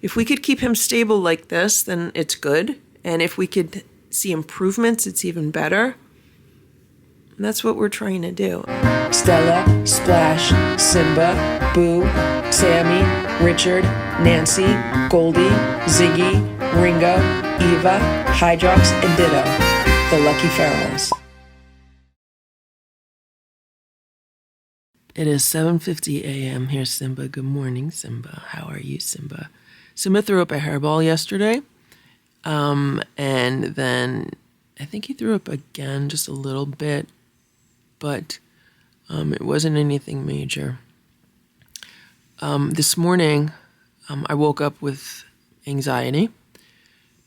if we could keep him stable like this, then it's good. And if we could see improvements, it's even better. And that's what we're trying to do. Stella, Splash, Simba, Boo, Sammy, Richard, Nancy, Goldie, Ziggy, Ringo, Eva, Hydrox, and Ditto, the Lucky Ferals. It is 7:50 a.m. Here's Simba. Good morning, Simba. How are you, Simba? Simba threw up a hairball yesterday. And then I think he threw up again just a little bit, but it wasn't anything major. This morning, I woke up with anxiety.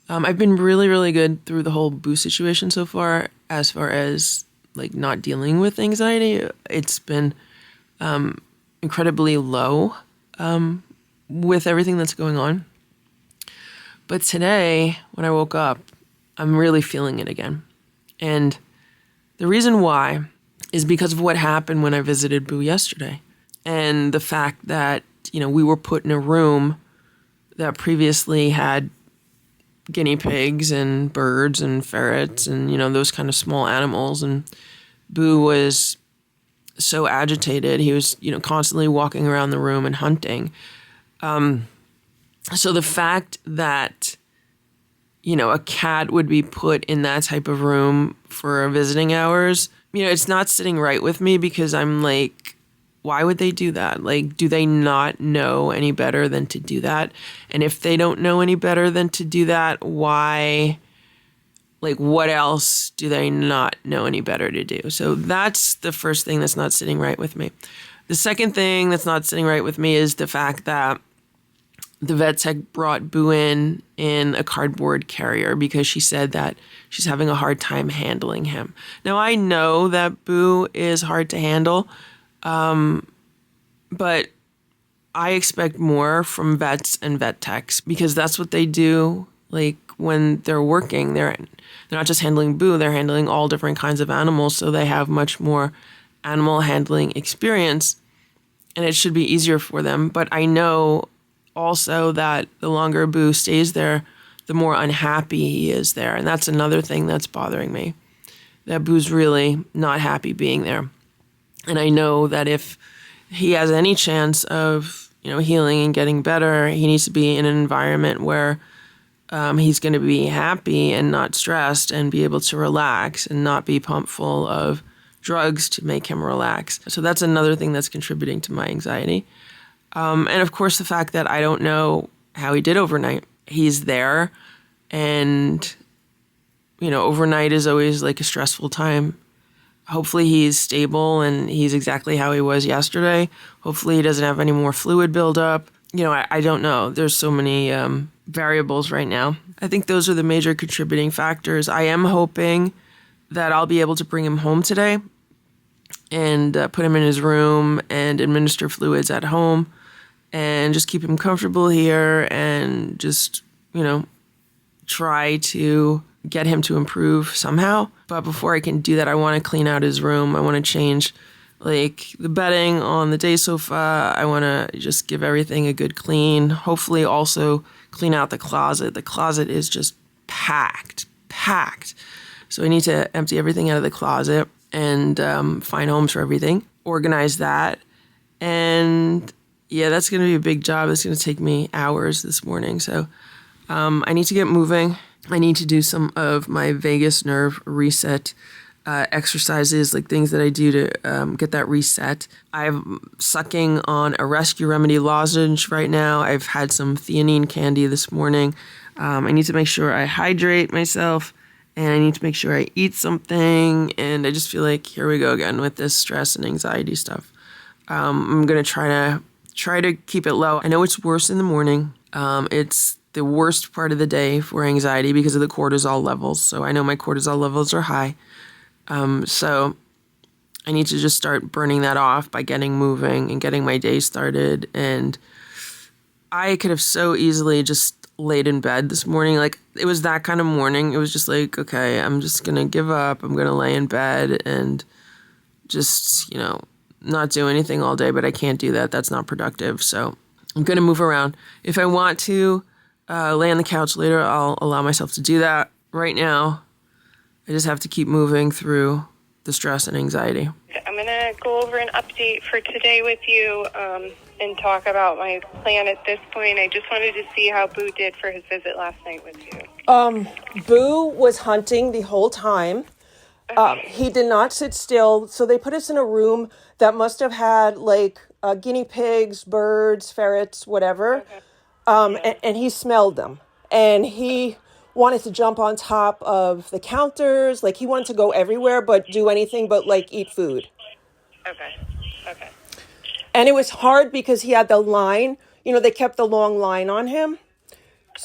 I've been really, really good through the whole Boo situation so far as like not dealing with anxiety. It's been incredibly low with everything that's going on. But today, when I woke up, I'm really feeling it again. And the reason why is because of what happened when I visited Boo yesterday. And the fact that, we were put in a room that previously had guinea pigs and birds and ferrets and, those kind of small animals. And Boo was so agitated. He was, constantly walking around the room and hunting. So the fact that, a cat would be put in that type of room for visiting hours, it's not sitting right with me because I'm like, why would they do that? Like, do they not know any better than to do that? And if they don't know any better than to do that, why, like, what else do they not know any better to do? So that's the first thing that's not sitting right with me. The second thing that's not sitting right with me is the fact that the vet tech brought Boo in a cardboard carrier because she said that she's having a hard time handling him. Now, I know that Boo is hard to handle, but I expect more from vets and vet techs because that's what they do. Like when they're working, they're not just handling Boo, they're handling all different kinds of animals. So they have much more animal handling experience and it should be easier for them. But I know also that the longer Boo stays there, the more unhappy he is there. And that's another thing that's bothering me, that Boo's really not happy being there. And I know that if he has any chance of, healing and getting better, he needs to be in an environment where he's going to be happy and not stressed and be able to relax and not be pumped full of drugs to make him relax. So that's another thing that's contributing to my anxiety. And of course, the fact that I don't know how he did overnight. He's there and, overnight is always like a stressful time. Hopefully he's stable and he's exactly how he was yesterday. Hopefully he doesn't have any more fluid buildup. I don't know. There's so many variables right now. I think those are the major contributing factors. I am hoping that I'll be able to bring him home today and put him in his room and administer fluids at home and just keep him comfortable here and just, try to get him to improve somehow. But before I can do that, I want to clean out his room. I want to change like the bedding on the day sofa. I want to just give everything a good clean. Hopefully also clean out the closet. The closet is just packed. So I need to empty everything out of the closet and find homes for everything, organize that. And yeah, that's going to be a big job. It's going to take me hours this morning. So I need to get moving. I need to do some of my vagus nerve reset exercises, like things that I do to get that reset. I'm sucking on a Rescue Remedy lozenge right now. I've had some theanine candy this morning. I need to make sure I hydrate myself, and I need to make sure I eat something. And I just feel like here we go again with this stress and anxiety stuff. I'm going to try to keep it low. I know it's worse in the morning. It's the worst part of the day for anxiety because of the cortisol levels. So I know my cortisol levels are high. So I need to just start burning that off by getting moving and getting my day started. And I could have so easily just laid in bed this morning. Like, it was that kind of morning. It was just like, okay, I'm just going to give up. I'm going to lay in bed and just, not do anything all day, but I can't do that. That's not productive. So I'm going to move around. If I want to lay on the couch later, I'll allow myself to do that. Right now, I just have to keep moving through the stress and anxiety. I'm going to go over an update for today with you and talk about my plan at this point. I just wanted to see how Boo did for his visit last night with you. Boo was hunting the whole time. He did not sit still. So they put us in a room that must have had like guinea pigs, birds, ferrets, whatever. Okay. And he smelled them. And he wanted to jump on top of the counters. Like he wanted to go everywhere but do anything but like eat food. Okay. And it was hard because he had the line. You know, they kept the long line on him.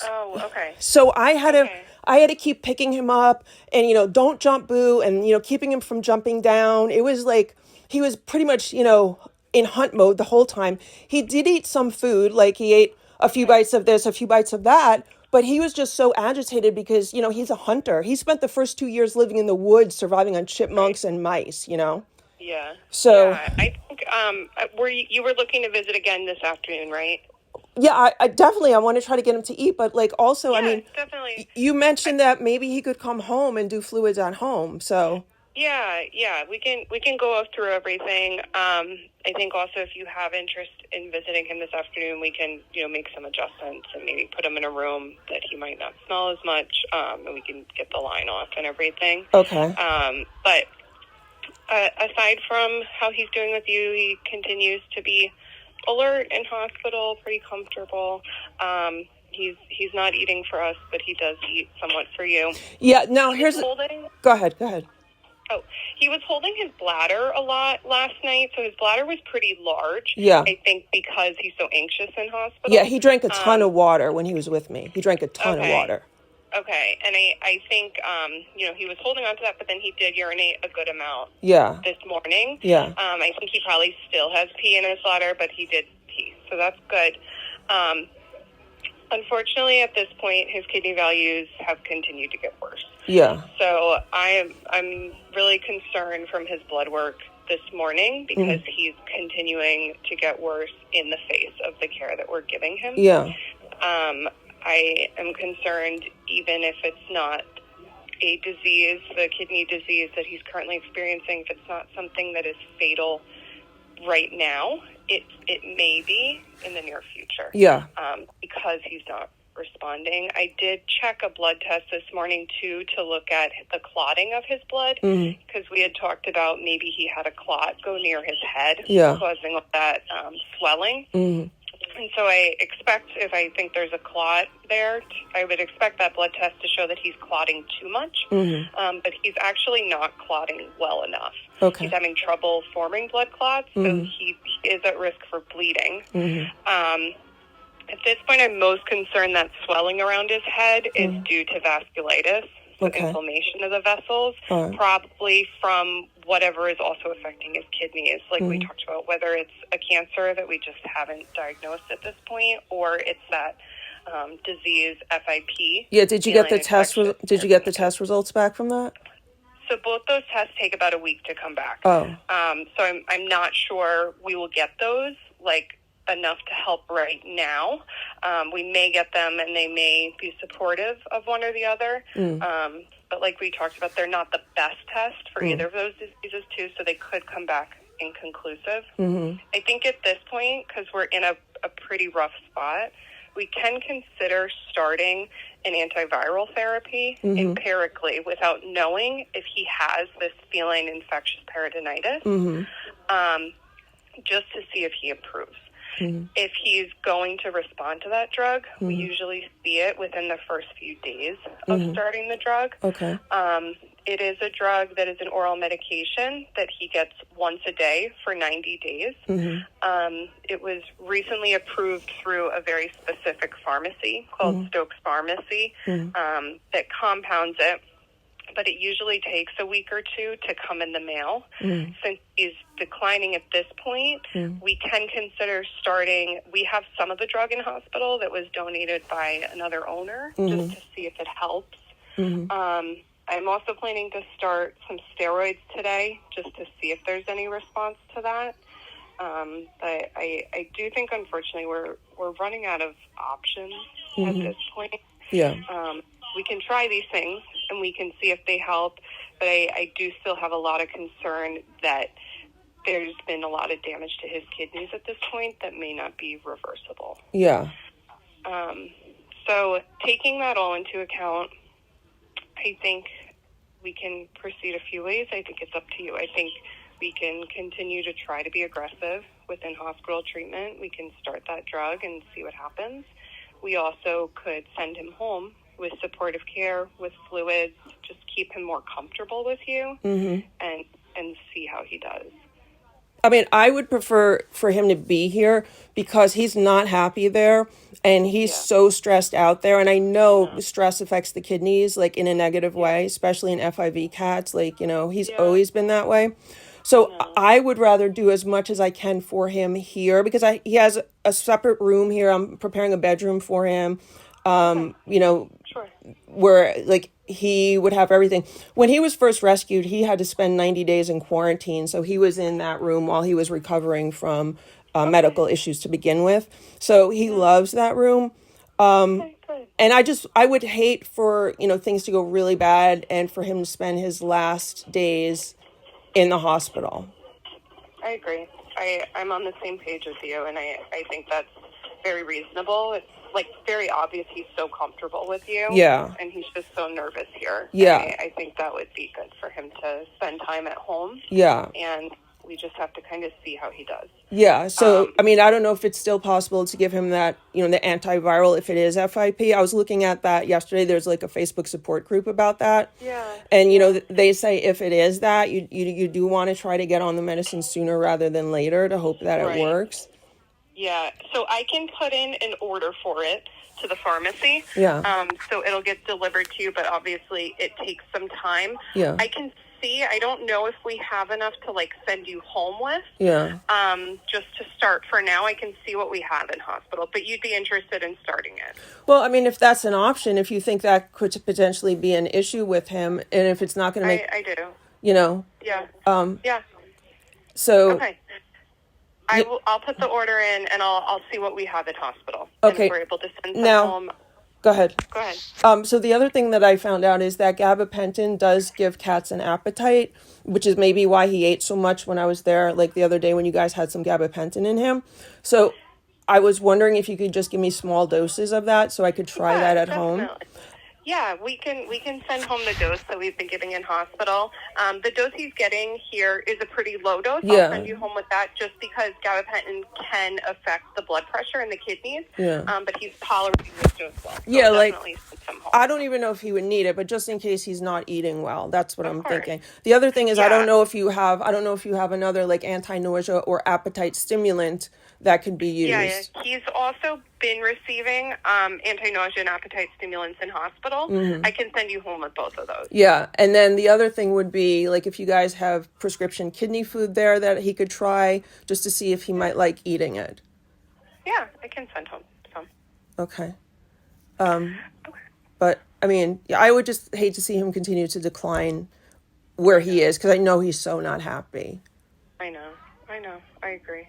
Oh, okay. So I had to keep picking him up and, you know, don't jump, Boo, and, you know, keeping him from jumping down. It was like he was pretty much, you know, in hunt mode the whole time. He did eat some food, like he ate a few bites of this, a few bites of that, but he was just so agitated because, you know, he's a hunter. He spent the first 2 years living in the woods, surviving on chipmunks and mice, you know? Yeah. So yeah, I think you were looking to visit again this afternoon, right? Yeah, I definitely, I want to try to get him to eat, but like also, Yeah, I mean, definitely. You mentioned that maybe he could come home and do fluids at home, so. Yeah, we can go through everything. I think also if you have interest in visiting him this afternoon, we can, you know, make some adjustments and maybe put him in a room that he might not smell as much, and we can get the line off and everything. Okay. But aside from how he's doing with you, he continues to be alert in hospital, pretty comfortable. He's not eating for us, but he does eat somewhat for you. Yeah, now Go ahead. Oh, he was holding his bladder a lot last night, so his bladder was pretty large. Yeah. I think because he's so anxious in hospital. Yeah, he drank a ton of water when he was with me. He drank a ton of water. Okay, and I think, you know, he was holding on to that, but then he did urinate a good amount this morning. Yeah. I think he probably still has pee in his bladder, but he did pee, so that's good. Unfortunately, at this point, his kidney values have continued to get worse. Yeah. So I'm really concerned from his blood work this morning because he's continuing to get worse in the face of the care that we're giving him. Yeah. I am concerned, even if it's not a disease, the kidney disease that he's currently experiencing, if it's not something that is fatal right now, it may be in the near future. Yeah. Because he's not responding. I did check a blood test this morning, too, to look at the clotting of his blood, because we had talked about maybe he had a clot go near his head, causing that swelling. And so I expect, if I think there's a clot there, I would expect that blood test to show that he's clotting too much, but he's actually not clotting well enough. Okay. He's having trouble forming blood clots, so he is at risk for bleeding. At this point, I'm most concerned that swelling around his head is due to vasculitis, so inflammation of the vessels, probably from whatever is also affecting his kidneys, like we talked about, whether it's a cancer that we just haven't diagnosed at this point, or it's that disease FIP. Yeah, did you get the test? Did you get the test results back from that? So both those tests take about a week to come back. Oh. So I'm not sure we will get those enough to help right now. We may get them, and they may be supportive of one or the other. But like we talked about, they're not the best test for either of those diseases, too, so they could come back inconclusive. I think at this point, because we're in a pretty rough spot, we can consider starting an antiviral therapy empirically without knowing if he has this feline infectious peritonitis, just to see if he improves. If he's going to respond to that drug, we usually see it within the first few days of starting the drug. Okay. It is a drug that is an oral medication that he gets once a day for 90 days. It was recently approved through a very specific pharmacy called Stokes Pharmacy that compounds it. But it usually takes a week or two to come in the mail. Since he's declining at this point, we can consider starting. We have some of the drug in hospital that was donated by another owner just to see if it helps. I'm also planning to start some steroids today just to see if there's any response to that. But I do think, unfortunately, we're running out of options at this point. Yeah. We can try these things and we can see if they help, but I do still have a lot of concern that there's been a lot of damage to his kidneys at this point that may not be reversible. Yeah. So taking that all into account, I think we can proceed a few ways. I think it's up to you. I think we can continue to try to be aggressive with in-hospital treatment. We can start that drug and see what happens. We also could send him home with supportive care, with fluids, just keep him more comfortable with you, and see how he does. I mean, I would prefer for him to be here because he's not happy there and he's so stressed out there. And I know stress affects the kidneys, like in a negative way, especially in FIV cats. Like, you know, he's always been that way. So I would rather do as much as I can for him here because he has a separate room here. I'm preparing a bedroom for him, you know, where like he would have everything. When he was first rescued, he had to spend 90 days in quarantine. So he was in that room while he was recovering from medical issues to begin with. So he loves that room. And I would hate for, you know, things to go really bad and for him to spend his last days in the hospital. I agree. I'm on the same page as you, and I think that's very reasonable. It's like very obvious he's so comfortable with you. Yeah. And he's just so nervous here. Yeah. I think that would be good for him to spend time at home. Yeah. And we just have to kind of see how he does. Yeah. So, I mean, I don't know if it's still possible to give him that, you know, the antiviral if it is FIP. I was looking at that yesterday. There's like a Facebook support group about that. Yeah. And, you know, they say if it is that, you do want to try to get on the medicine sooner rather than later to hope that it works. Yeah. So I can put in an order for it to the pharmacy. Yeah. So it'll get delivered to you, but obviously it takes some time. Yeah. I can see, I don't know if we have enough to like send you home with. Yeah. Just to start for now, I can see what we have in hospital, but you'd be interested in starting it. Well, I mean, if that's an option, if you think that could potentially be an issue with him, and if it's not going to make, I do. you know. Yeah. Yeah. So. So. Okay. I'll put the order in and I'll see what we have in hospital. Okay. And if we're able to send them home. Go ahead. Go ahead. So the other thing that I found out is that gabapentin does give cats an appetite, which is maybe why he ate so much when I was there, like the other day when you guys had some gabapentin in him. So I was wondering if you could just give me small doses of that so I could try that at home. Yeah, we can send home the dose that we've been giving in hospital. The dose he's getting here is a pretty low dose. Yeah. I'll send you home with that just because gabapentin can affect the blood pressure in the kidneys. Yeah. But he's tolerating this dose well. So Yeah, like I I don't even know if he would need it, but just in case he's not eating well, that's what I'm course. thinking. The other thing is I Yeah. don't know if you have another like anti-nausea or appetite stimulant that could be used. Yeah, he's also been receiving anti-nausea and appetite stimulants in hospital. Mm-hmm. I can send you home with both of those. Yeah, and then the other thing would be like if you guys have prescription kidney food there that he could try just to see if he might like eating it. Yeah, I can send home some. Okay. But I mean, I would just hate to see him continue to decline where he is because I know he's so not happy. I know. I agree.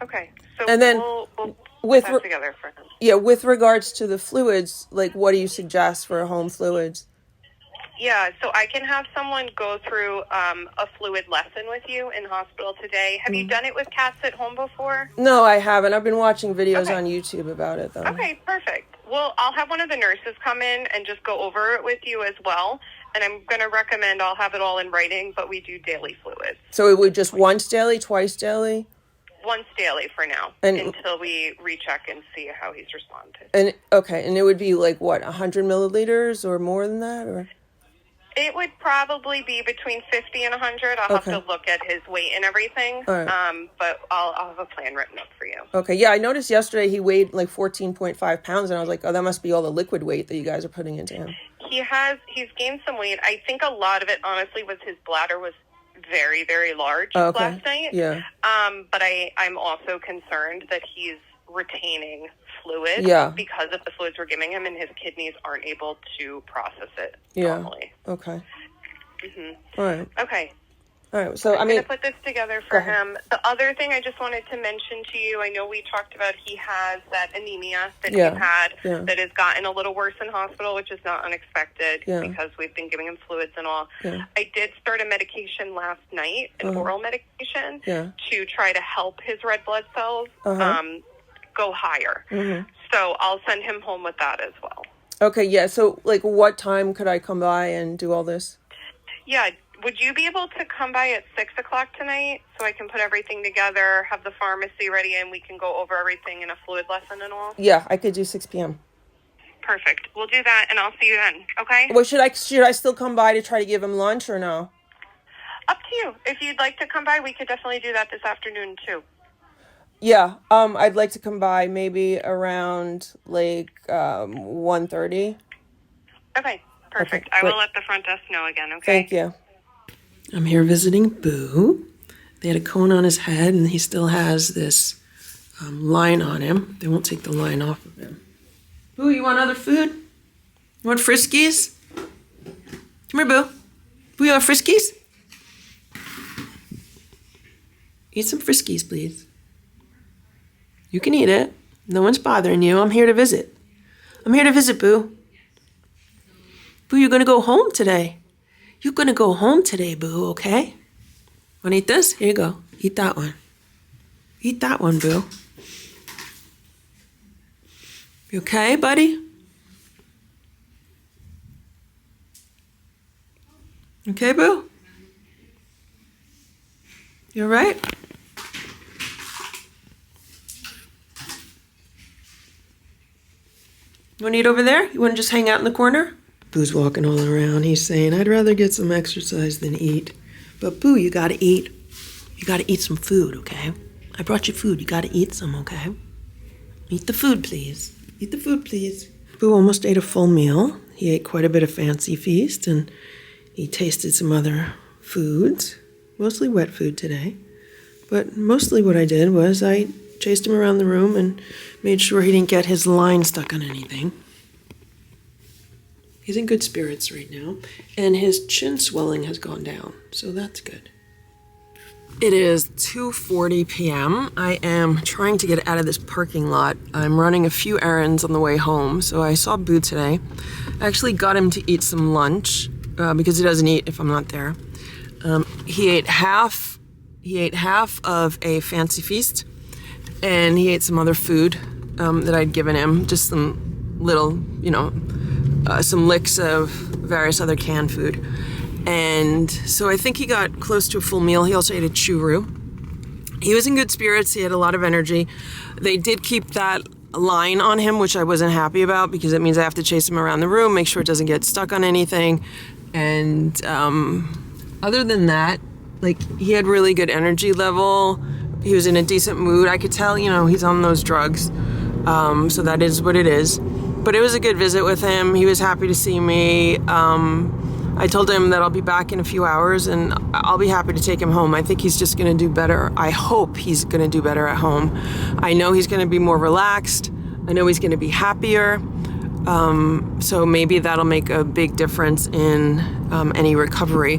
Okay, so And then we'll with put that together for him. Yeah, with regards to the fluids, like what do you suggest for home fluids? Yeah, so I can have someone go through a fluid lesson with you in hospital today. Have you done it with cats at home before? No, I haven't. I've been watching videos on YouTube about it, though. Okay, perfect. Well, I'll have one of the nurses come in and just go over it with you as well. And I'm going to recommend I'll have it all in writing, but we do daily fluids. So it would just once daily, twice daily? Once daily for now, until we recheck and see how he's responded. And okay, and it would be like what, 100 milliliters or more than that, or? It would probably be between 50 and 100. I'll have to look at his weight and everything. All right. But I'll have a plan written up for you. Okay, yeah, I noticed yesterday he weighed like 14.5 pounds, and I was like, oh, that must be all the liquid weight that you guys are putting into him. He's gained some weight. I think a lot of it, honestly, was his bladder was very, very large last night. Yeah. But I'm also concerned that he's retaining fluid because of the fluids we're giving him, and his kidneys aren't able to process it normally. Okay. Mm-hmm. All right. Okay. All right. So I'm I going mean, to put this together for him. The other thing I just wanted to mention to you, I know we talked about he has that anemia that he's had that has gotten a little worse in hospital, which is not unexpected because we've been giving him fluids and all. I did start a medication last night, an oral medication, to try to help his red blood cells go higher. So I'll send him home with that as well. Okay, yeah. So, like, what time could I come by and do all this? Yeah. Would you be able to come by at 6 o'clock tonight so I can put everything together, have the pharmacy ready, and we can go over everything in a fluid lesson and all? Yeah, I could do 6 p.m. Perfect. We'll do that, and I'll see you then, okay? Well, should I still come by to try to give him lunch or no? Up to you. If you'd like to come by, we could definitely do that this afternoon, too. Yeah, I'd like to come by maybe around, like, 1:30. Okay, perfect. Okay, I will let the front desk know again, okay? Thank you. I'm here visiting Boo. They had a cone on his head, and he still has this line on him. They won't take the line off of him. Boo, you want other food? You want Friskies? Come here, Boo. Boo, you want Friskies? Eat some Friskies, please. You can eat it. No one's bothering you. I'm here to visit. I'm here to visit, Boo. Boo, you're going to go home today. You're going to go home today, Boo, okay? Want to eat this? Here you go. Eat that one. Eat that one, Boo. You okay, buddy? Okay, Boo? You all right? You want to eat over there? You want to just hang out in the corner? Boo's walking all around. He's saying, I'd rather get some exercise than eat. But Boo, you gotta eat. You gotta eat some food, okay? I brought you food. You gotta eat some, okay? Eat the food, please. Eat the food, please. Boo almost ate a full meal. He ate quite a bit of Fancy Feast, and he tasted some other foods. Mostly wet food today. But mostly what I did was I chased him around the room and made sure he didn't get his line stuck on anything. He's in good spirits right now, and his chin swelling has gone down, so that's good. It is 2:40 p.m. I am trying to get out of this parking lot. I'm running a few errands on the way home, so I saw Boo today. I actually got him to eat some lunch, because he doesn't eat if I'm not there. He ate half of a Fancy Feast, and he ate some other food that I'd given him, just some little, some licks of various other canned food. And so I think he got close to a full meal. He also ate a churro. He was in good spirits. He had a lot of energy. They did keep that line on him, which I wasn't happy about because it means I have to chase him around the room, make sure it doesn't get stuck on anything. And other than that, he had really good energy level. He was in a decent mood. I could tell, he's on those drugs. So that is what it is. But it was a good visit with him. He was happy to see me. I told him that I'll be back in a few hours and I'll be happy to take him home. I think he's just going to do better. I hope he's going to do better at home. I know he's going to be more relaxed. I know he's going to be happier. So maybe that'll make a big difference in any recovery.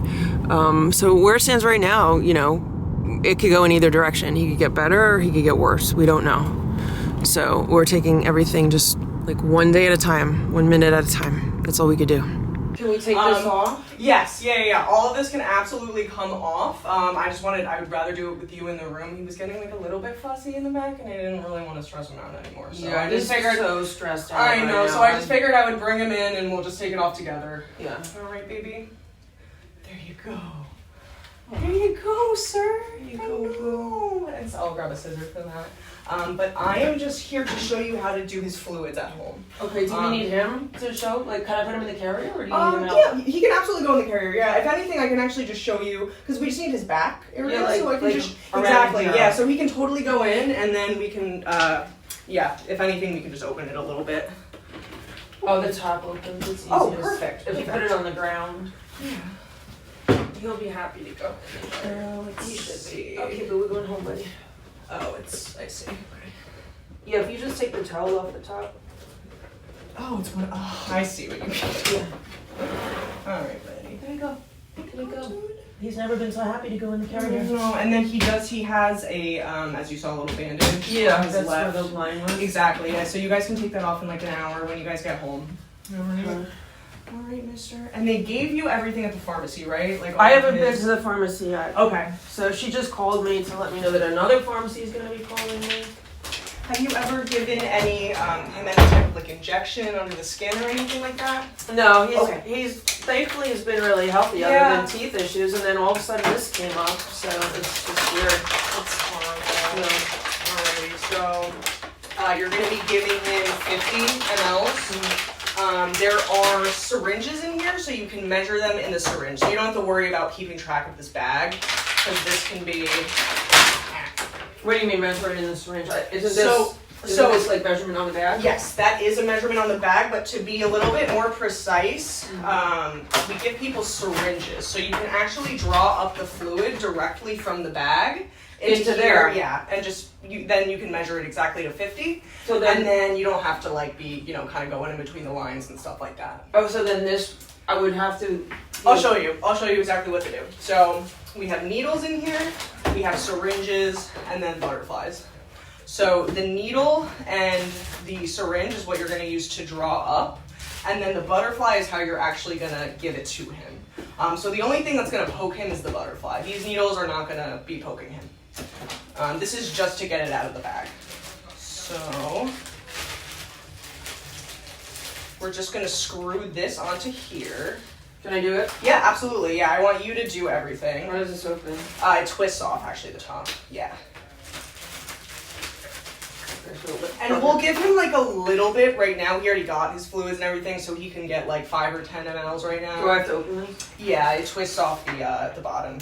So where it stands right now, it could go in either direction. He could get better or he could get worse. We don't know. So we're taking everything just one day at a time, 1 minute at a time. That's all we could do. Can we take this off? Yes, yeah. All of this can absolutely come off. I would rather do it with you in the room. He was getting a little bit fussy in the back, and I didn't really want to stress him out anymore. So yeah, I just figured so stressed out. I know, so I just figured I would bring him in, and we'll just take it off together. Yeah. All right, baby. There you go. There you go, sir. There you go. And so I'll grab a scissor for that. But I am just here to show you how to do his fluids at home. Okay, do you need him to show? Can I put him in the carrier, or do you need him out? Yeah, he can absolutely go in the carrier. Yeah, if anything, I can actually just show you, because we just need his back area, so I can just... Exactly, yeah, so he can totally go in, and then we can, if anything, we can just open it a little bit. Oh, the top opens, it's easiest. Oh, perfect. If you put it on the ground. Yeah. He'll be happy to go. He should be. Okay, but we're going home, buddy. Oh, I see. Okay. Yeah, if you just take the towel off the top. Oh, it's one. Oh, I see what you mean. Yeah. All right, buddy. There you go. He's never been so happy to go in the carrier. No, and then he has a, as you saw, a little bandage. Yeah, on his that's left. where the line was. Exactly, yeah, so you guys can take that off in like an hour when you guys get home. Okay. All right, mister. And they gave you everything at the pharmacy, right? Like I haven't been to the pharmacy yet. Okay. So she just called me to let me know that another pharmacy is going to be calling me. Have you ever given him any type of like injection under the skin or anything like that? No, he's thankfully has been really healthy other than teeth issues, and then all of a sudden this came up, so it's just weird. That's horrible. Alrighty, so you're going to be giving him 50 mLs. There are syringes in here, so you can measure them in the syringe. So you don't have to worry about keeping track of this bag, because this can be... What do you mean measuring in the syringe? Isn't this like measurement on the bag? Yes, that is a measurement on the bag, but to be a little bit more precise, we give people syringes. So you can actually draw up the fluid directly from the bag into there. Yeah, and just then you can measure it exactly to 50. So then you don't have to like be, kind of going in between the lines and stuff like that. Oh, so then this, I would have to... I'll show you exactly what to do. So we have needles in here, we have syringes, and then butterflies. So the needle and the syringe is what you're going to use to draw up, and then the butterfly is how you're actually going to give it to him. So the only thing that's going to poke him is the butterfly. These needles are not going to be poking him. This is just to get it out of the bag. So we're just going to screw this onto here. Can I do it? Yeah, absolutely. Yeah, I want you to do everything. How does this open? It twists off, actually, the top. Yeah. And we'll give him like a little bit right now. He already got his fluids and everything, so he can get like 5 or 10 mLs right now. Do I have to open this? Yeah, it twists off the bottom.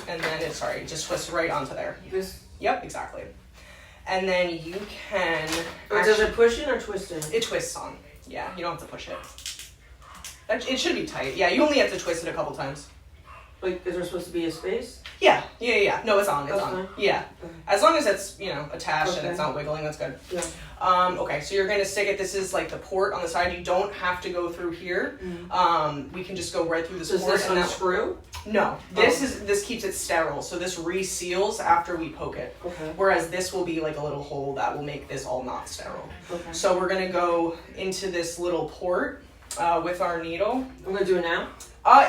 And then it just twists right onto there. This? Yep, exactly. And then you can... Does it push in or twist in? It twists on. Yeah, you don't have to push it. It should be tight. Yeah, you only have to twist it a couple times. Like, is there supposed to be a space? Yeah. No, it's on. It's on. Fine. Yeah. Okay. As long as it's, attached and it's not wiggling, that's good. Yeah. Okay, so you're going to stick it. This is like the port on the side. You don't have to go through here. We can just go right through this port. Does this unscrew? No. This keeps it sterile. So this reseals after we poke it. Okay. Whereas this will be like a little hole that will make this all not sterile. Okay. So we're going to go into this little port with our needle. I'm going to do it now?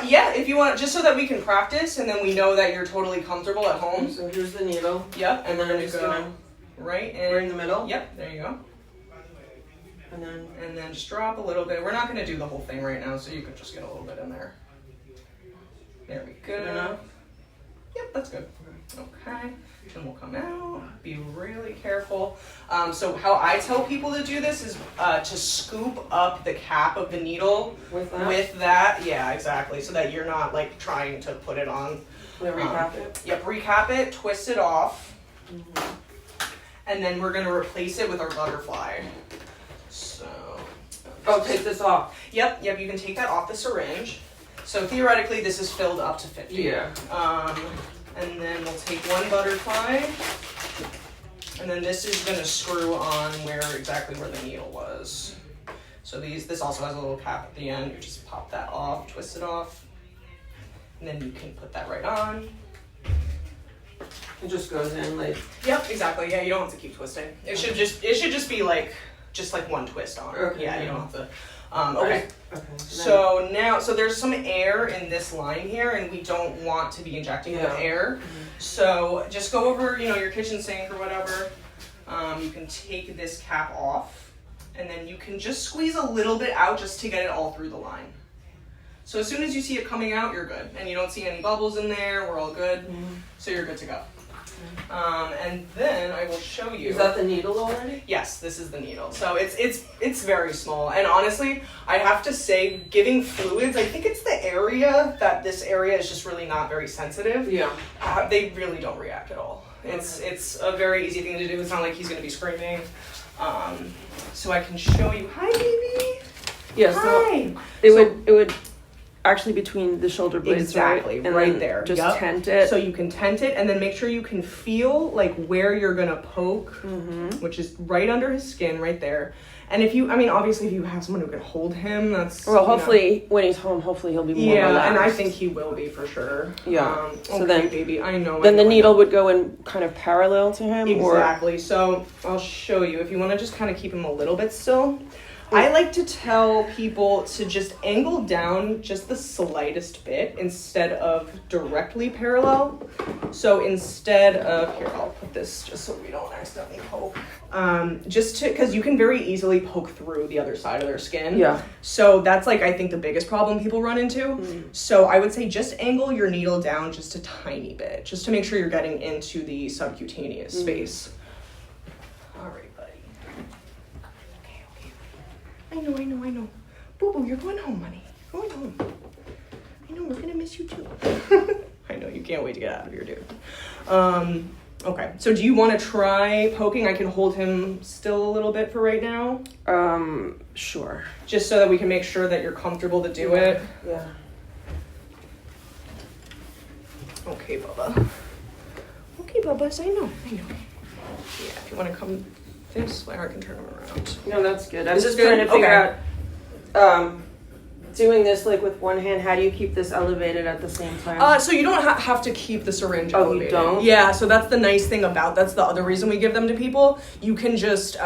Yeah, if you want, just so that we can practice and then we know that you're totally comfortable at home. So here's the needle. Yep, And then I'm just going to... Right in the middle? Yep, there you go. And then just drop a little bit. We're not going to do the whole thing right now, so you can just get a little bit in there. There we go. Good enough? Yep, that's good. Okay, and we'll come out. Be really careful. So how I tell people to do this is to scoop up the cap of the needle with that. Yeah, exactly. So that you're not like trying to put it on. Recap it? Yep, recap it, twist it off. And then we're going to replace it with our butterfly. So. Take this off. Yep, you can take that off the syringe. So theoretically, this is filled up to 50. Yeah. And then we'll take one butterfly. And then this is going to screw on exactly where the needle was. So this also has a little cap at the end. You just pop that off, twist it off. And then you can put that right on. It just goes in like... Yep, exactly. Yeah, you don't have to keep twisting. It should just be like one twist on. Okay. Yeah, you don't have to. Okay. Okay. So there's some air in this line here, and we don't want to be injecting with air. So just go over, your kitchen sink or whatever. You can take this cap off, and then you can just squeeze a little bit out just to get it all through the line. So as soon as you see it coming out, you're good, and you don't see any bubbles in there. We're all good. So you're good to go. And then I will show you. Is that the needle already? Yes, this is the needle. So it's very small. And honestly, I have to say, giving fluids, I think it's the area that this area is just really not very sensitive. Yeah. They really don't react at all. It's a very easy thing to do. It's not like he's going to be screaming. So I can show you. Hi, baby. Yeah. Hi. So it would. actually between the shoulder blades, exactly, right? And right there. Just tent it. So you can tent it, and then make sure you can feel like where you're gonna poke, which is right under his skin, right there. And if you, I mean, obviously, if you have someone who can hold him, that's hopefully when he's home, hopefully he'll be more relaxed. And I think he will be for sure. Yeah. So okay, then, baby, I know. Then the needle would go in kind of parallel to him. Exactly. So I'll show you if you want to just kind of keep him a little bit still. I like to tell people to just angle down just the slightest bit instead of directly parallel. So instead of, here, I'll put this just so we don't accidentally poke. Because you can very easily poke through the other side of their skin. Yeah. So that's like, I think the biggest problem people run into. So I would say just angle your needle down just a tiny bit, just to make sure you're getting into the subcutaneous space. All right. I know. Boo-boo, you're going home, honey. Going home. I know, we're gonna miss you too. I know, you can't wait to get out of here, dude. Okay, so do you want to try poking? I can hold him still a little bit for right now. Sure. Just so that we can make sure that you're comfortable to do it. Yeah. Okay, Bubba. Okay, Bubba, I know. Yeah, if you want to come this way, I can turn him around. No, that's good. I was just trying to figure out, doing this like with one hand, how do you keep this elevated at the same time? So you don't have to keep the syringe elevated. You don't? Yeah, so that's the nice thing that's the other reason we give them to people. You can just,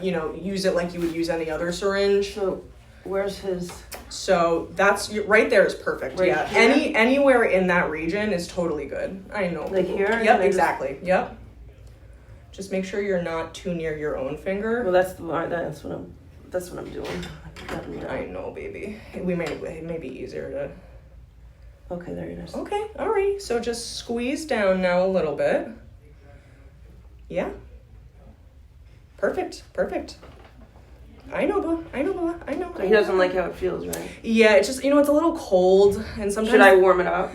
use it like you would use any other syringe. So where's his? So that's, right there is perfect. Right yeah, here? anywhere in that region is totally good. I know. Like here? Yep, exactly. Yep. Just make sure you're not too near your own finger. Well, that's what I'm doing. I know, baby. It may be easier to. Okay, there it is. Okay, all right. So just squeeze down now a little bit. Yeah. Perfect. I know, Boo. I know. So he doesn't like how it feels, right? Yeah, it's just, it's a little cold, and sometimes. Should I warm it up?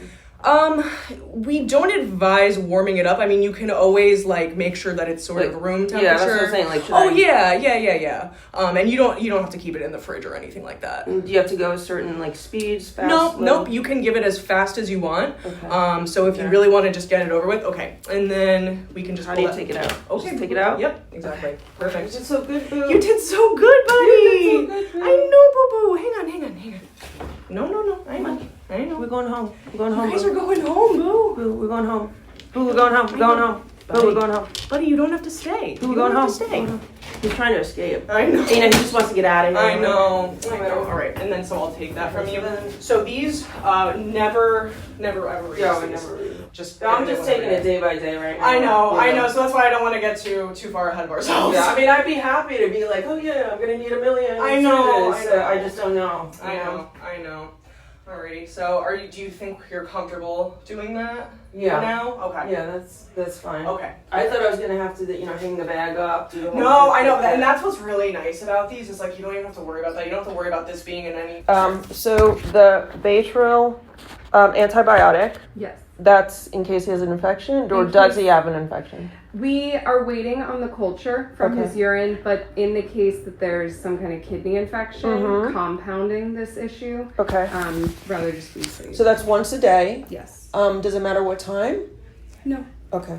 We don't advise warming it up. I mean, you can always make sure that it's sort of room temperature. Yeah, that's what I'm saying. Yeah. And you don't have to keep it in the fridge or anything like that. Do you have to go a certain speeds? Fast, Nope. You can give it as fast as you want. Okay. So if you really want to just get it over with, okay. And then we can just. How do you take it out? Okay, just take it out. Yep, exactly. Okay. Perfect. You did so good, Boo. You did so good, buddy. You did so good, I know, Boo Boo. Hang on. No. I know. We're going home. You guys are going home, Boo. Boo, we're going home. Boo, we're going home. Boo, we're going home. Buddy, you don't have to stay. Boo, we're going home. He's trying to escape. I know. He just wants to get out of here. I know. All right, and then so I'll take that from you. So these never ever read. Yeah, we never read. I'm just taking it day by day right now. I know. So that's why I don't want to get too far ahead of ourselves. Yeah, I mean, I'd be happy to be like, oh yeah, I'm gonna need 1 million. I know. I just don't know. I know. Alrighty. So, do you think you're comfortable doing that? Yeah. For now? Okay. Yeah, that's fine. Okay. I thought I was gonna have to, hang the bag up. No, I know, and that's what's really nice about these is you don't even have to worry about that. You don't have to worry about this being in any. So the Abril antibiotic. Yes. That's in case he has an infection, or does he have an infection? We are waiting on the culture from his urine, but in the case that there's some kind of kidney infection compounding this issue, rather just be safe. So that's once a day. Yes. Does it matter what time? No. Okay.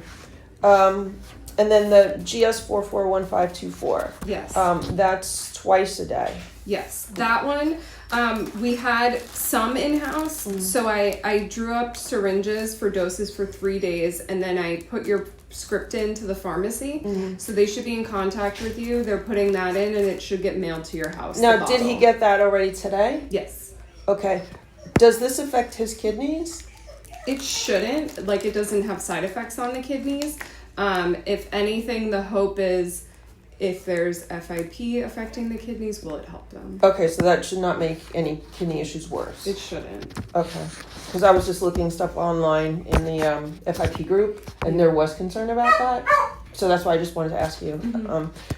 And then the GS441524. Yes. That's twice a day. Yes. That one, we had some in-house, so I drew up syringes for doses for 3 days, and then I put your script into the pharmacy, so they should be in contact with you. They're putting that in, and it should get mailed to your house. Now, did he get that already today? Yes. Okay. Does this affect his kidneys? It shouldn't. It doesn't have side effects on the kidneys. If anything, the hope is if there's FIP affecting the kidneys, will it help them? Okay, so that should not make any kidney issues worse. It shouldn't. Okay. Because I was just looking stuff online in the FIP group, and there was concern about that. So that's why I just wanted to ask you.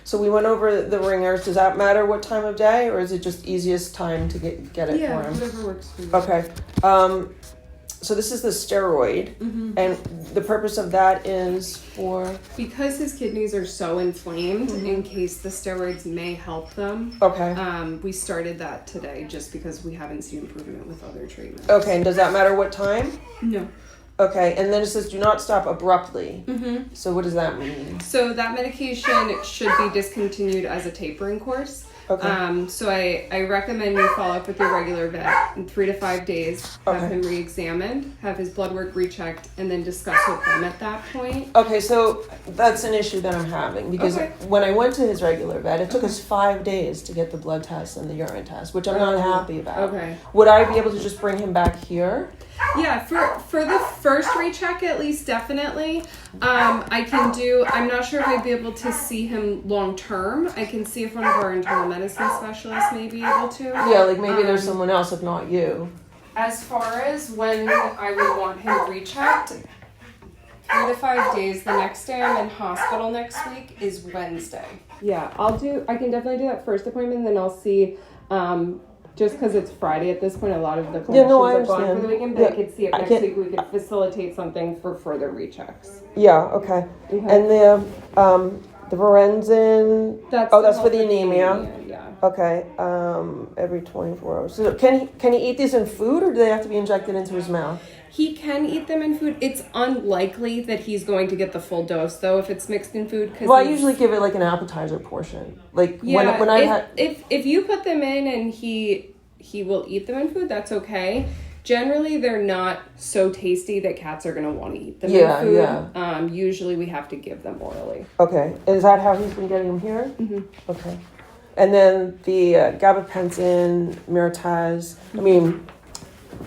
So we went over the ringers. Does that matter what time of day, or is it just easiest time to get it for him? Whatever works for you. Okay. so this is the steroid, and the purpose of that is for... Because his kidneys are so inflamed, in case the steroids may help them. Okay. We started that today just because we haven't seen improvement with other treatments. Okay, and does that matter what time? No. Okay, and then it says do not stop abruptly. So what does that mean? So that medication should be discontinued as a tapering course. Okay. So I recommend you follow up with your regular vet in 3 to 5 days, have him re-examined, have his blood work rechecked, and then discuss with them at that point. Okay, so that's an issue that I'm having because when I went to his regular vet, it took us 5 days to get the blood test and the urine test, which I'm not happy about. Okay. Would I be able to just bring him back here? Yeah, for the first recheck at least, definitely. I'm not sure if I'd be able to see him long term. I can see if one of our internal medicine specialists may be able to. Yeah, like maybe there's someone else if not you. As far as when I would want him rechecked, 3 to 5 days. The next day I'm in hospital next week is Wednesday. Yeah, I can definitely do that first appointment, then I'll see, just because it's Friday at this point, a lot of the clinicians are gone for the weekend, but I could see if next week we could facilitate something for further rechecks. Yeah, okay. And the Varenzen, that's for the anemia. Yeah. Okay, every 24 hours. So can he eat these in food or do they have to be injected into his mouth? He can eat them in food. It's unlikely that he's going to get the full dose, though, if it's mixed in food. Well, I usually give it like an appetizer portion. Like when I had... If you put them in and he will eat them in food, that's okay. Generally, they're not so tasty that cats are going to want to eat them in food. Yeah. Usually, we have to give them orally. Okay. Is that how he's been getting them here? Mm-hmm. Okay. And then the gabapentin, Mirataz,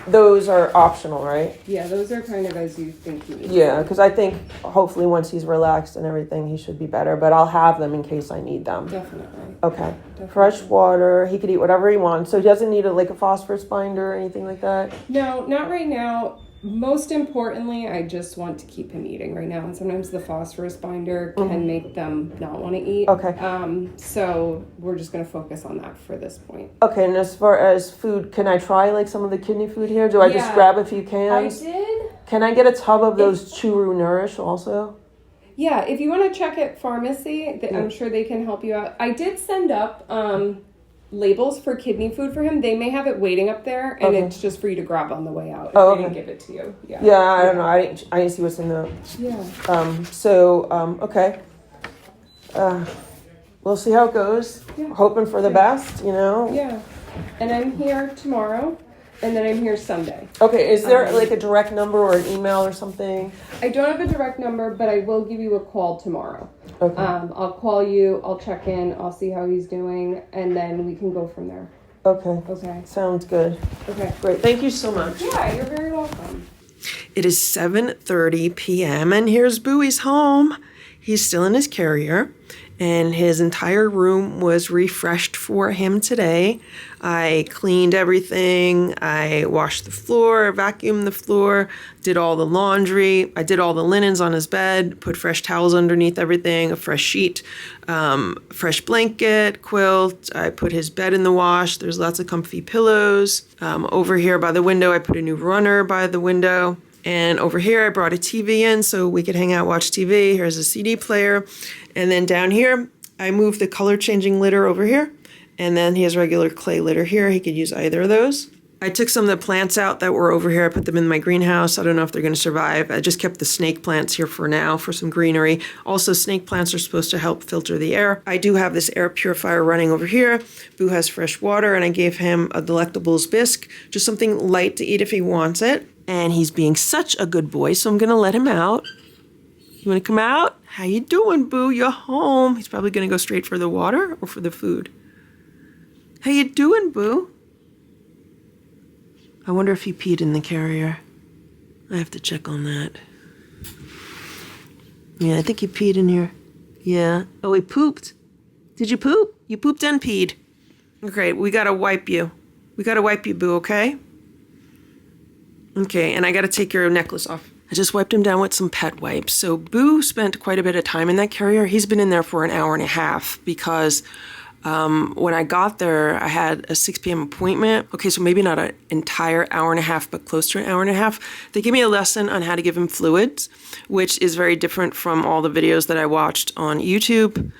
those are optional, right? Yeah, those are kind of as you think you need. Yeah, because I think hopefully once he's relaxed and everything, he should be better. But I'll have them in case I need them. Definitely. Okay. Definitely. Fresh water. He could eat whatever he wants. So he doesn't need a phosphorus binder or anything like that? No, not right now. Most importantly, I just want to keep him eating right now. And sometimes the phosphorus binder can make them not want to eat. Okay. So we're just going to focus on that for this point. Okay, and as far as food, can I try some of the kidney food here? Do I just grab a few cans? I did. Can I get a tub of those Churu Nourish also? Yeah, if you want to check at pharmacy, I'm sure they can help you out. I did send up labels for kidney food for him. They may have it waiting up there, and it's just for you to grab on the way out if they didn't give it to you. Yeah, I don't know. I didn't see what's in the... Yeah. Okay. We'll see how it goes. Yeah. Hoping for the best, Yeah. And I'm here tomorrow, and then I'm here Sunday. Okay, is there a direct number or an email or something? I don't have a direct number, but I will give you a call tomorrow. Okay. I'll call you, I'll check in, I'll see how he's doing, and then we can go from there. Okay. Sounds good. Okay. Great. Thank you so much. Yeah, you're very welcome. It is 7:30 p.m. and here's Bowie's home. He's still in his carrier, and his entire room was refreshed for him today. I cleaned everything. I washed the floor, vacuumed the floor, did all the laundry. I did all the linens on his bed, put fresh towels underneath everything, a fresh sheet, fresh blanket, quilt. I put his bed in the wash. There's lots of comfy pillows. Over here by the window, I put a new runner by the window. And over here, I brought a TV in so we could hang out, watch TV. Here's a CD player. And then down here, I moved the color-changing litter over here. And then he has regular clay litter here. He could use either of those. I took some of the plants out that were over here. I put them in my greenhouse. I don't know if they're going to survive. I just kept the snake plants here for now for some greenery. Also, snake plants are supposed to help filter the air. I do have this air purifier running over here. Boo has fresh water, and I gave him a Delectables bisque, just something light to eat if he wants it. And he's being such a good boy, so I'm going to let him out. You want to come out? How you doing, Boo? You're home. He's probably going to go straight for the water or for the food. How you doing, Boo? I wonder if he peed in the carrier. I have to check on that. Yeah, I think he peed in here. Yeah. Oh, he pooped. Did you poop? You pooped and peed. Okay, we got to wipe you. We got to wipe you, Boo, okay? Okay, and I got to take your necklace off. I just wiped him down with some pet wipes. So Boo spent quite a bit of time in that carrier. He's been in there for an hour and a half because When I got there, I had a 6 p.m. appointment. Okay, so maybe not an entire hour and a half, but close to an hour and a half. They gave me a lesson on how to give him fluids, which is very different from all the videos that I watched on YouTube.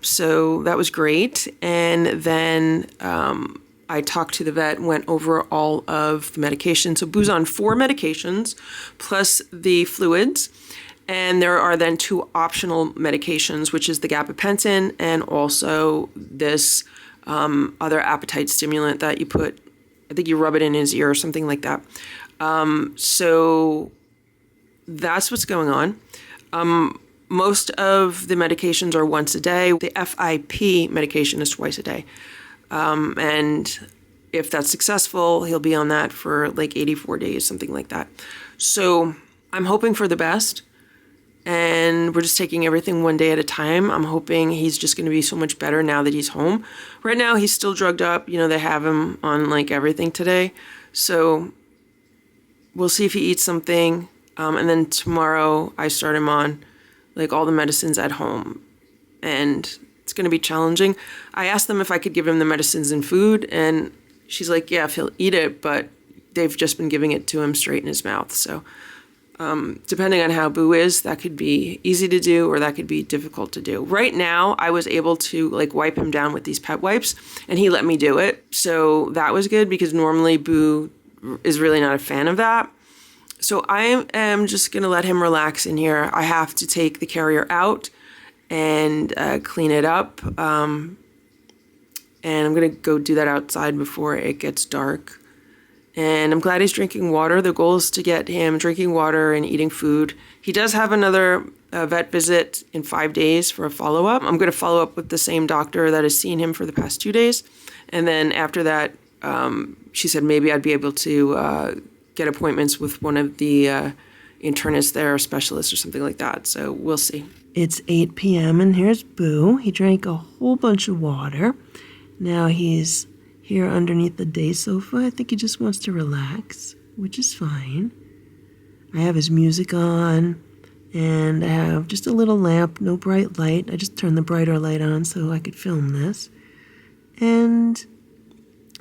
So that was great. And then I talked to the vet, went over all of the medications. So Boo's on 4 medications plus the fluids. And there are then 2 optional medications, which is the gabapentin and also this other appetite stimulant that you put, I think you rub it in his ear or something like that. So that's what's going on. Most of the medications are once a day. The FIP medication is twice a day. And if that's successful, he'll be on that for like 84 days, something like that. So I'm hoping for the best. And we're just taking everything one day at a time. I'm hoping he's just going to be so much better now that he's home. Right now, he's still drugged up. You know, they have him on like everything today. So we'll see if he eats something. And then tomorrow I start him on like all the medicines at home. And it's going to be challenging. I asked them if I could give him the medicines and food. And she's like, yeah, if he'll eat it. But they've just been giving it to him straight in his mouth. So depending on how Boo is, that could be easy to do or that could be difficult to do. Right now, I was able to like wipe him down with these pet wipes and he let me do it. So that was good because normally Boo is really not a fan of that. So I am just going to let him relax in here. I have to take the carrier out and clean it up. And I'm going to go do that outside before it gets dark. And I'm glad he's drinking water. The goal is to get him drinking water and eating food. He does have another vet visit in 5 days for a follow-up. I'm going to follow up with the same doctor that has seen him for the past 2 days. And then after that, she said maybe I'd be able to get appointments with one of the internists there or specialists or something like that. So we'll see. It's 8 p.m. and here's Boo. He drank a whole bunch of water. Now he's here underneath the day sofa. I think he just wants to relax, which is fine. I have his music on, and I have just a little lamp, no bright light. I just turned the brighter light on so I could film this. And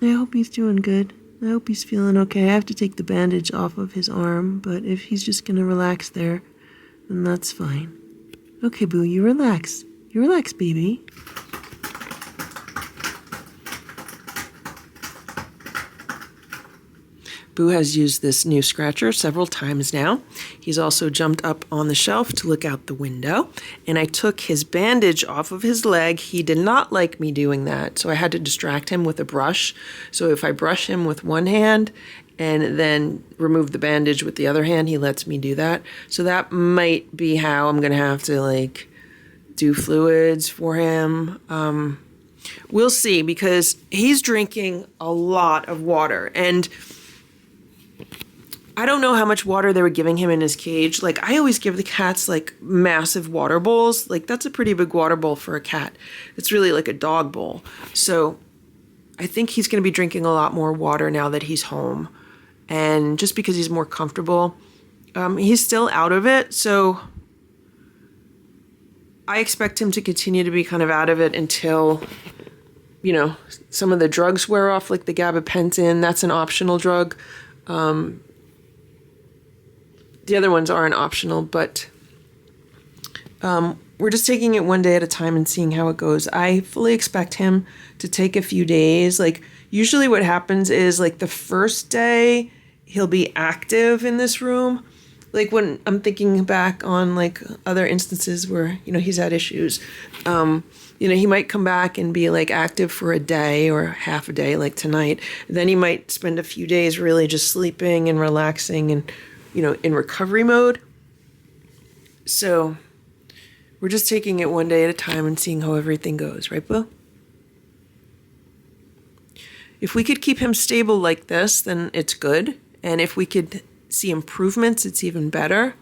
I hope he's doing good. I hope he's feeling okay. I have to take the bandage off of his arm, but if he's just going to relax there, then that's fine. Okay, Boo, you relax. You relax, baby. Boo has used this new scratcher several times now. He's also jumped up on the shelf to look out the window. And I took his bandage off of his leg. He did not like me doing that, so I had to distract him with a brush. So if I brush him with one hand and then remove the bandage with the other hand, he lets me do that. So that might be how I'm going to have to like do fluids for him. We'll see, because he's drinking a lot of water. And I don't know how much water they were giving him in his cage. Like, I always give the cats, like, massive water bowls. Like, that's a pretty big water bowl for a cat. It's really like a dog bowl. So I think he's going to be drinking a lot more water now that he's home. And just because he's more comfortable, he's still out of it. So I expect him to continue to be kind of out of it until, you know, some of the drugs wear off, like the gabapentin. That's an optional drug. The other ones aren't optional, but we're just taking it one day at a time and seeing how it goes. I fully expect him to take a few days. Like, usually what happens is, like, the first day he'll be active in this room. Like, when I'm thinking back on, like, other instances where, you know, he's had issues, you know, he might come back and be, like, active for a day or half a day, like tonight. Then he might spend a few days really just sleeping and relaxing and, you know, in recovery mode. So we're just taking it one day at a time and seeing how everything goes. Right, Boo? If we could keep him stable like this, then it's good. And if we could see improvements, it's even better.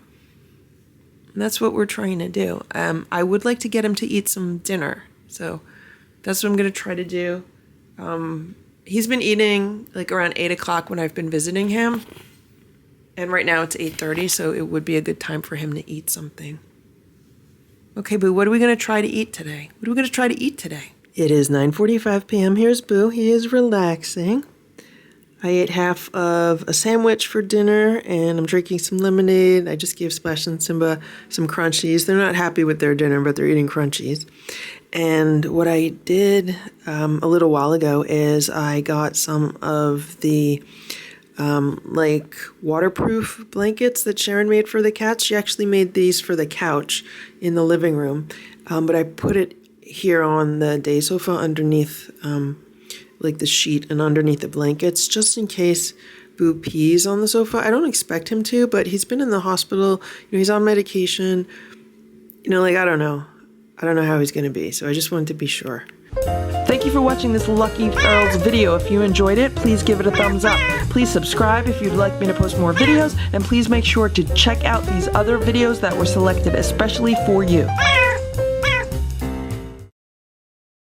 And that's what we're trying to do. I would like to get him to eat some dinner. So that's what I'm going to try to do. He's been eating like around 8 o'clock when I've been visiting him. And right now it's 8:30, so it would be a good time for him to eat something. Okay, Boo, what are we going to try to eat today? What are we going to try to eat today? It is 9:45 p.m. Here's Boo. He is relaxing. I ate half of a sandwich for dinner, and I'm drinking some lemonade. I just gave Splash and Simba some crunchies. They're not happy with their dinner, but they're eating crunchies. And what I did a little while ago is I got some of the like waterproof blankets that Sharon made for the cats. She actually made these for the couch in the living room, but I put it here on the day sofa underneath like the sheet and underneath the blankets, just in case Boo pees on the sofa. I don't expect him to, but he's been in the hospital. You know, he's on medication. You know, like, I don't know how he's going to be, so I just wanted to be sure. Thank you for watching this Lucky Ferals video. If you enjoyed it, please give it a thumbs up. Please subscribe if you'd like me to post more videos, and please make sure to check out these other videos that were selected especially for you.